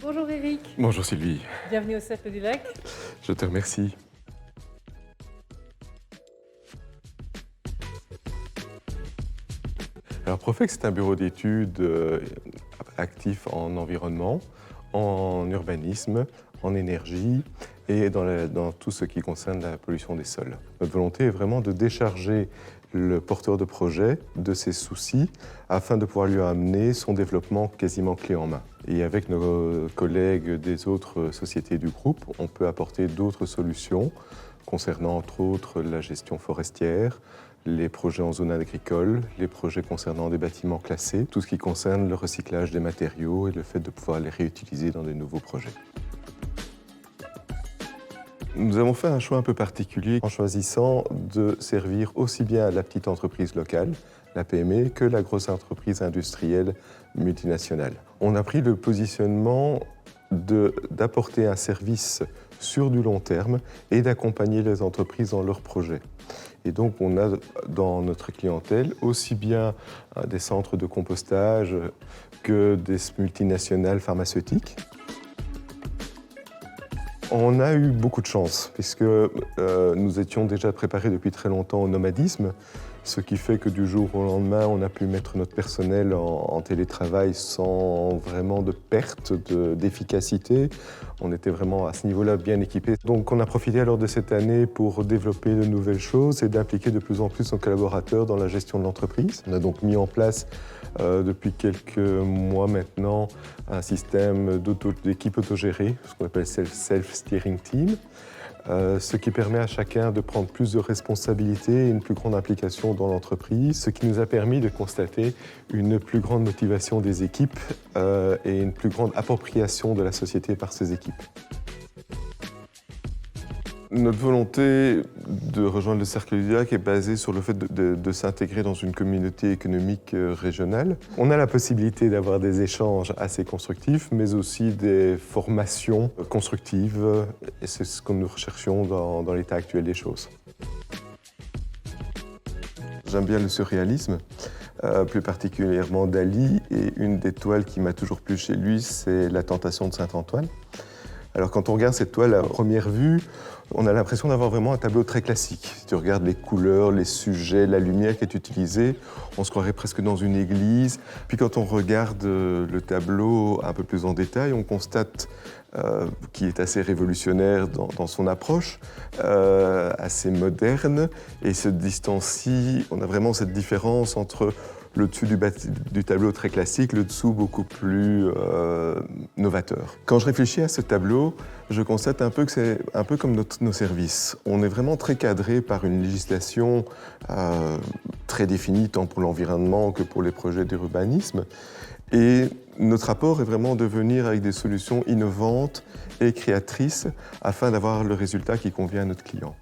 Bonjour Eric, Bonjour Sylvie, bienvenue au Cercle du Lac. je te remercie. Alors Profex, c'est un bureau d'études actif en environnement, en urbanisme, en énergie et dans tout ce qui concerne la pollution des sols. Notre volonté est vraiment de décharger le porteur de projet de ses soucis afin de pouvoir lui amener son développement quasiment clé en main. Et avec nos collègues des autres sociétés du groupe, on peut apporter d'autres solutions concernant entre autres la gestion forestière, les projets en zone agricole, les projets concernant des bâtiments classés, tout ce qui concerne le recyclage des matériaux et le fait de pouvoir les réutiliser dans des nouveaux projets. Nous avons fait un choix un peu particulier en choisissant de servir aussi bien la petite entreprise locale, la PME, que la grosse entreprise industrielle multinationale. On a pris le positionnement d'apporter un service sur du long terme et d'accompagner les entreprises dans leurs projets. Et donc on a dans notre clientèle aussi bien des centres de compostage que des multinationales pharmaceutiques. On a eu beaucoup de chance, puisque nous étions déjà préparés depuis très longtemps au nomadisme, ce qui fait que du jour au lendemain, on a pu mettre notre personnel en télétravail sans vraiment de perte d'efficacité. On était vraiment à ce niveau-là bien équipés. Donc on a profité alors de cette année pour développer de nouvelles choses et d'impliquer de plus en plus nos collaborateurs dans la gestion de l'entreprise. On a donc mis en place depuis quelques mois maintenant un système d'équipe autogérée, ce qu'on appelle self-steering team, ce qui permet à chacun de prendre plus de responsabilités et une plus grande implication dans l'entreprise, ce qui nous a permis de constater une plus grande motivation des équipes et une plus grande appropriation de la société par ces équipes. Notre volonté de rejoindre le Cercle du Lac est basée sur le fait de s'intégrer dans une communauté économique régionale. On a la possibilité d'avoir des échanges assez constructifs, mais aussi des formations constructives, et c'est ce que nous recherchions dans l'état actuel des choses. J'aime bien le surréalisme, plus particulièrement Dali, et une des toiles qui m'a toujours plu chez lui, c'est La Tentation de Saint-Antoine. Alors quand on regarde cette toile à première vue, on a l'impression d'avoir vraiment un tableau très classique. Si tu regardes les couleurs, les sujets, la lumière qui est utilisée, on se croirait presque dans une église. Puis quand on regarde le tableau un peu plus en détail, on constate qu'il est assez révolutionnaire dans son approche, assez moderne, et se distancie. On a vraiment cette différence entre le dessus du tableau très classique, le dessous beaucoup plus novateur. Quand je réfléchis à ce tableau, je constate un peu que c'est un peu comme nos services. On est vraiment très cadré par une législation très définie, tant pour l'environnement que pour les projets d'urbanisme. Et notre apport est vraiment de venir avec des solutions innovantes et créatrices afin d'avoir le résultat qui convient à notre client.